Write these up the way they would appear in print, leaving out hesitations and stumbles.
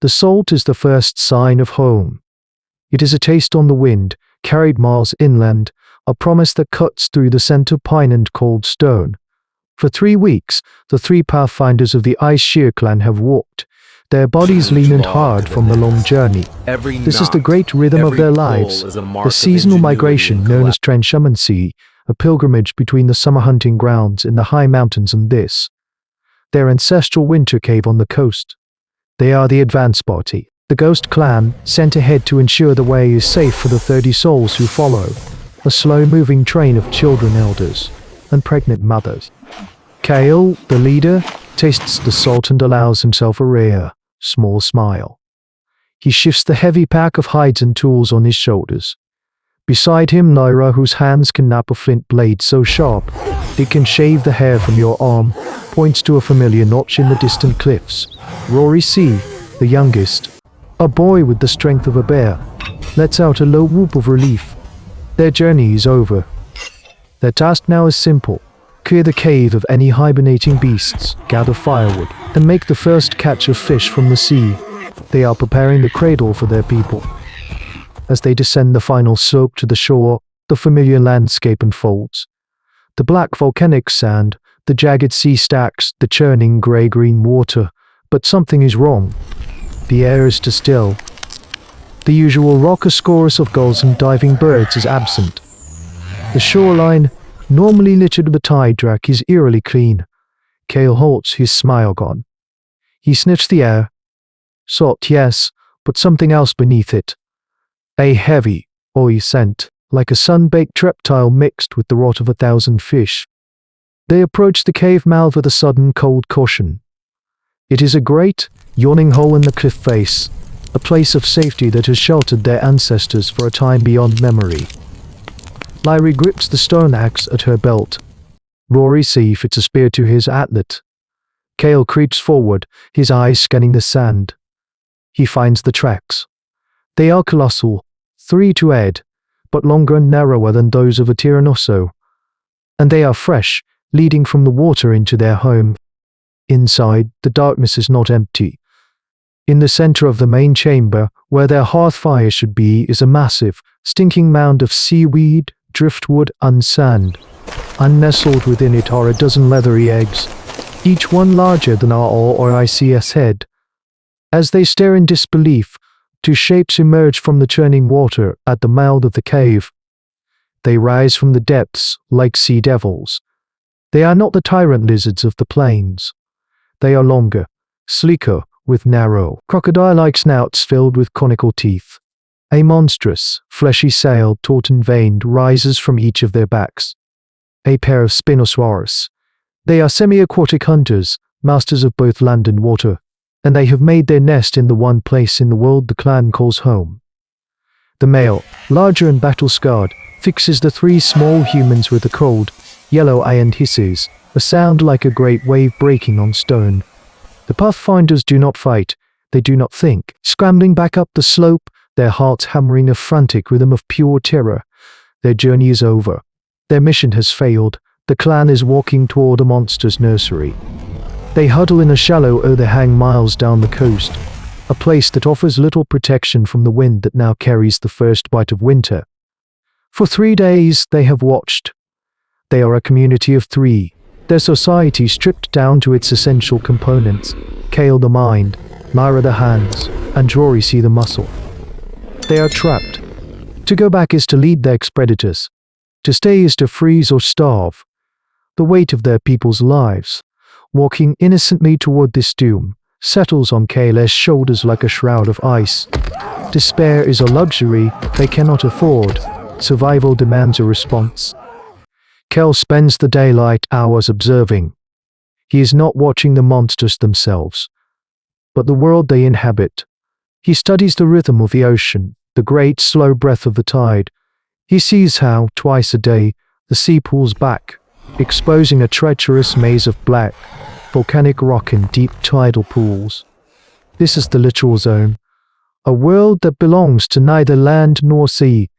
The salt is the first sign of home. It is a taste on the wind, carried miles inland, a promise that cuts through the scent of pine and cold stone. For 3 weeks, the 3 Pathfinders of the Ice Shear clan have walked, their bodies lean and hard from the long journey. This is the great rhythm of their lives, the seasonal migration known as transhumancy, a pilgrimage between the summer hunting grounds in the high mountains and this, their ancestral winter cave on the coast. They are the advance party, the ghost clan sent ahead to ensure the way is safe for the 30 souls who follow, a slow-moving train of children, elders, and pregnant mothers. Kale, the leader, tastes the salt and allows himself a rare, small smile. He shifts the heavy pack of hides and tools on his shoulders. Beside him, Lyra, whose hands can nap a flint blade so sharp it can shave the hair from your arm, points to a familiar notch in the distant cliffs. Rory C., the youngest, a boy with the strength of a bear, lets out a low whoop of relief. Their journey is over. Their task now is simple. Clear the cave of any hibernating beasts, gather firewood, and make the first catch of fish from the sea. They are preparing the cradle for their people. As they descend the final slope to the shore, the familiar landscape unfolds. The black volcanic sand, the jagged sea stacks, the churning grey-green water. But something is wrong. The air is too still. The usual raucous chorus of gulls and diving birds is absent. The shoreline, normally littered with tide track, is eerily clean. Kale halts, his smile gone. He sniffs the air. Salt, yes, but something else beneath it. A heavy, oily scent, like a sun-baked reptile mixed with the rot of 1,000 fish. They approach the cave mouth with a sudden cold caution. It is a great, yawning hole in the cliff face, a place of safety that has sheltered their ancestors for a time beyond memory. Lyra grips the stone axe at her belt. Rory C. fits a spear to his atlet. Kale creeps forward, his eyes scanning the sand. He finds the tracks. They are colossal, 3 to add, but longer and narrower than those of a tyrannosaur. And they are fresh, leading from the water into their home. Inside, the darkness is not empty. In the center of the main chamber, where their hearth fire should be, is a massive, stinking mound of seaweed, driftwood, and sand. And nestled within it are a dozen leathery eggs, each one larger than our or ICS head. As they stare in disbelief, 2 shapes emerge from the churning water at the mouth of the cave. They rise from the depths like sea devils. They are not the tyrant lizards of the plains. They are longer, sleeker, with narrow, crocodile-like snouts filled with conical teeth. A monstrous, fleshy sail, taut and veined, rises from each of their backs. A pair of Spinosaurus. They are semi-aquatic hunters, masters of both land and water, and they have made their nest in the one place in the world the clan calls home. The male, larger and battle-scarred, fixes the 3 small humans with a cold, yellow eye and hisses, a sound like a great wave breaking on stone. The Pathfinders do not fight, they do not think, scrambling back up the slope, their hearts hammering a frantic rhythm of pure terror. Their journey is over. Their mission has failed. The clan is walking toward a monster's nursery. They huddle in a shallow overhang miles down the coast, a place that offers little protection from the wind that now carries the first bite of winter. For 3 days they have watched. They are a community of 3, their society stripped down to its essential components: Kale the mind, Lyra the hands, and Rory C. the muscle. They are trapped. To go back is to lead their ex-predators. To stay is to freeze or starve. The weight of their people's lives, walking innocently toward this doom, settles on Kale's shoulders like a shroud of ice. Despair is a luxury they cannot afford. Survival demands a response. Kale spends the daylight hours observing. He is not watching the monsters themselves, but the world they inhabit. He studies the rhythm of the ocean, the great slow breath of the tide. He sees how, twice a day, the sea pulls back, exposing a treacherous maze of black, volcanic rock in deep tidal pools. This is the literal zone, a world that belongs to neither land nor sea,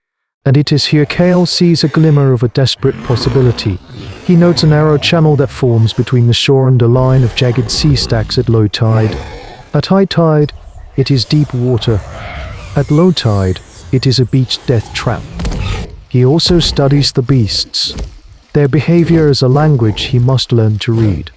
and it is here Kale sees a glimmer of a desperate possibility. He notes a narrow channel that forms between the shore and a line of jagged sea stacks at low tide. At high tide, It is deep water. At low tide, it is a beach death trap. He also studies the beasts. Their behavior is a language he must learn to read.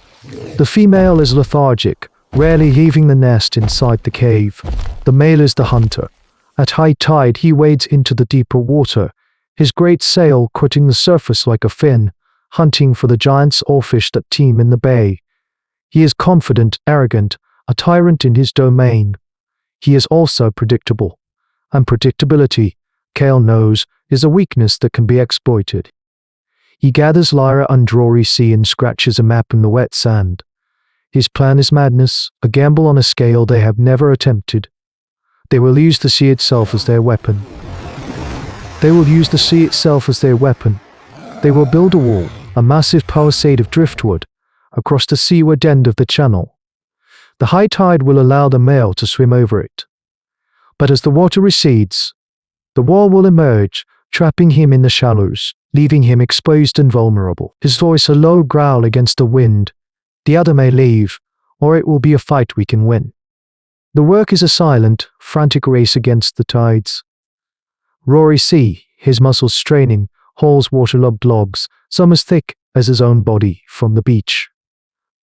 The female is lethargic, rarely leaving the nest inside the cave. The male is the hunter. At high tide, he wades into the deeper water, his great sail quitting the surface like a fin, hunting for the giants or fish that teem in the bay. He is confident, arrogant, a tyrant in his domain. He is also predictable. And predictability, Kale knows, is a weakness that can be exploited. He gathers Lyra under Rory Sea and scratches a map in the wet sand. His plan is madness, a gamble on a scale they have never attempted. They will use the sea itself as their weapon. They will build a wall, a massive palisade of driftwood, across the seaward end of the channel. The high tide will allow the male to swim over it. But as the water recedes, the wall will emerge, trapping him in the shallows, leaving him exposed and vulnerable. His voice a low growl against the wind. The other may leave, or it will be a fight we can win. The work is a silent, frantic race against the tides. Rory Sea, his muscles straining, hauls waterlogged logs, some as thick as his own body, from the beach.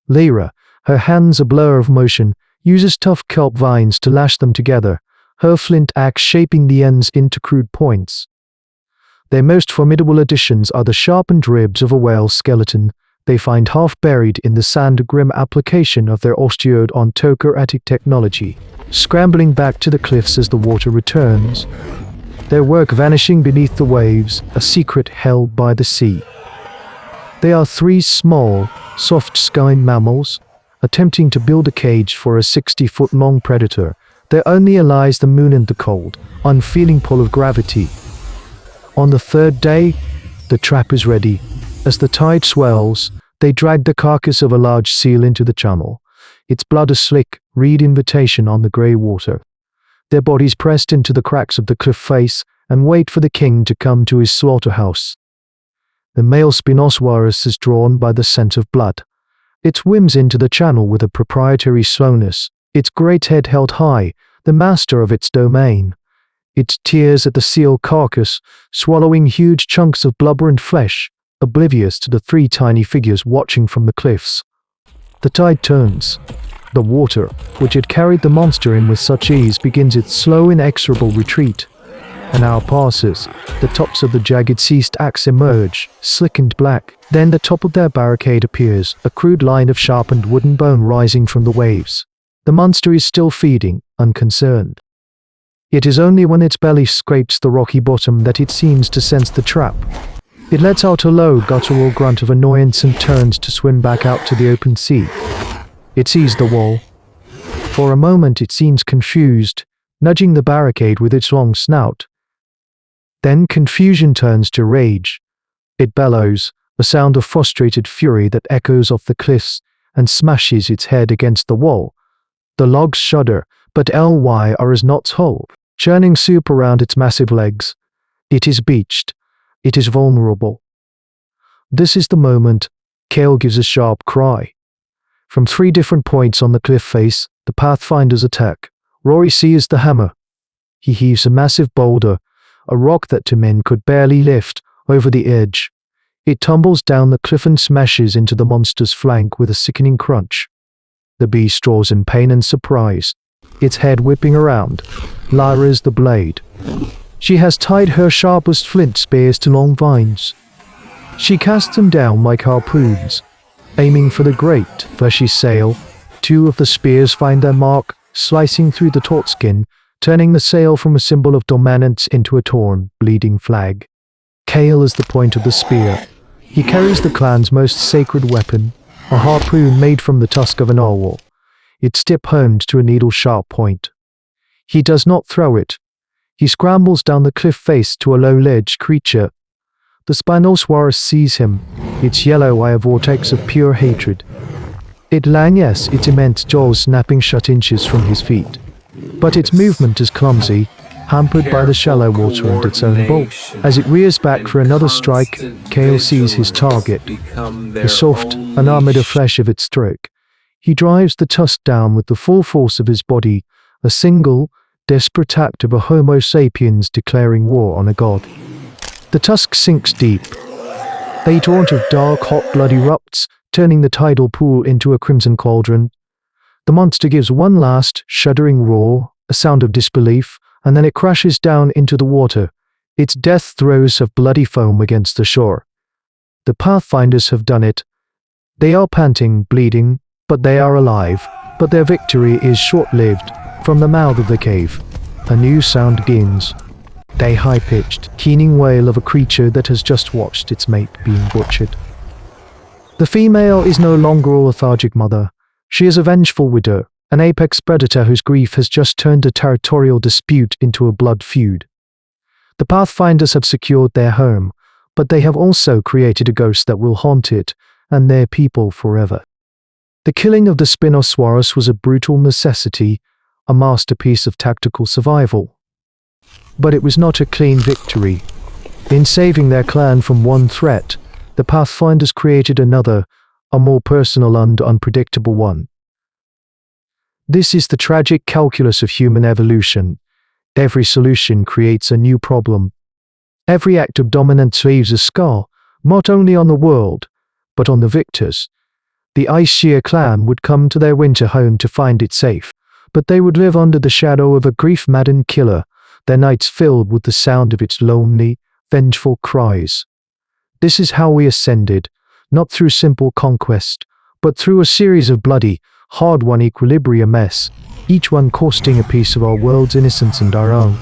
Lyra, her hands a blur of motion, uses tough kelp vines to lash them together, her flint axe shaping the ends into crude points. Their most formidable additions are the sharpened ribs of a whale skeleton they find half buried in the sand, a grim application of their osteodontocratic technology, scrambling back to the cliffs as the water returns. Their work vanishing beneath the waves, a secret held by the sea. They are three small, soft-skinned mammals, attempting to build a cage for a 60-foot-long predator. There only lies the moon and the cold, unfeeling pull of gravity. On the third day, the trap is ready. As the tide swells, they drag the carcass of a large seal into the channel. Its blood a slick, reed invitation on the grey water. Their bodies pressed into the cracks of the cliff face and wait for the king to come to his slaughterhouse. The male Spinosaurus is drawn by the scent of blood. It swims into the channel with a proprietary slowness, its great head held high, the master of its domain. It tears at the seal carcass, swallowing huge chunks of blubber and flesh, oblivious to the three tiny figures watching from the cliffs. The tide turns. The water, which had carried the monster in with such ease, begins its slow, inexorable retreat. An hour passes. The tops of the jagged sea stacks emerge, slick and black. Then the top of their barricade appears, a crude line of sharpened wooden bone rising from the waves. The monster is still feeding, unconcerned. It is only when its belly scrapes the rocky bottom that it seems to sense the trap. It lets out a low, guttural grunt of annoyance and turns to swim back out to the open sea. It sees the wall. For a moment it seems confused, nudging the barricade with its long snout. Then confusion turns to rage. It bellows, a sound of frustrated fury that echoes off the cliffs and smashes its head against the wall. The logs shudder, but Lyra is not whole, churning soup around its massive legs. It is beached. It is vulnerable. This is the moment. Kale gives a sharp cry. From 3 different points on the cliff face, the Pathfinders attack. Rory sees the hammer. He heaves a massive boulder, a rock that 2 men could barely lift, over the edge. It tumbles down the cliff and smashes into the monster's flank with a sickening crunch. The beast draws in pain and surprise, its head whipping around. Lyra is the blade. She has tied her sharpest flint spears to long vines. She casts them down like harpoons, aiming for the great, fleshy sail. 2 of the spears find their mark, slicing through the taut skin, turning the sail from a symbol of dominance into a torn, bleeding flag. Kale is the point of the spear. He carries the clan's most sacred weapon, a harpoon made from the tusk of an owl, its tip honed to a needle-sharp point. He does not throw it. He scrambles down the cliff face to a low-ledge creature. The Spinosaurus sees him, its yellow eye a vortex of pure hatred. It languishes, its immense jaws snapping shut inches from his feet. But its movement is clumsy, hampered by the shallow water and its own bulk. As it rears back for another strike, Kale sees his target, the soft, unarmored flesh of its stroke. He drives the tusk down with the full force of his body, a single, desperate act of a Homo sapiens declaring war on a god. The tusk sinks deep. A torrent of dark, hot blood erupts, turning the tidal pool into a crimson cauldron. The monster gives one last, shuddering roar, a sound of disbelief, and then it crashes down into the water, its death throes of bloody foam against the shore. The Pathfinders have done it. They are panting, bleeding, but they are alive. But their victory is short-lived. From the mouth of the cave, a new sound begins. A high-pitched, keening wail of a creature that has just watched its mate being butchered. The female is no longer a lethargic mother. She is a vengeful widow, an apex predator whose grief has just turned a territorial dispute into a blood feud. The Pathfinders have secured their home, but they have also created a ghost that will haunt it and their people forever. The killing of the Spinosaurus was a brutal necessity, a masterpiece of tactical survival. But it was not a clean victory. In saving their clan from one threat, the Pathfinders created another, a more personal and unpredictable one. This is the tragic calculus of human evolution. Every solution creates a new problem. Every act of dominance leaves a scar, not only on the world, but on the victors. The Ice Shear clan would come to their winter home to find it safe, but they would live under the shadow of a grief-maddened killer, their nights filled with the sound of its lonely, vengeful cries. This is how we ascended, not through simple conquest, but through a series of bloody, hard-won equilibrium mess, each one costing a piece of our world's innocence and our own.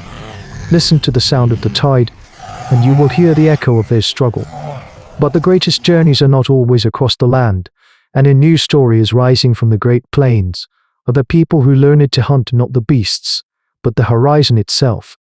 Listen to the sound of the tide, and you will hear the echo of their struggle. But the greatest journeys are not always across the land, and a new story is rising from the great plains, of the people who learned to hunt not the beasts, but the horizon itself.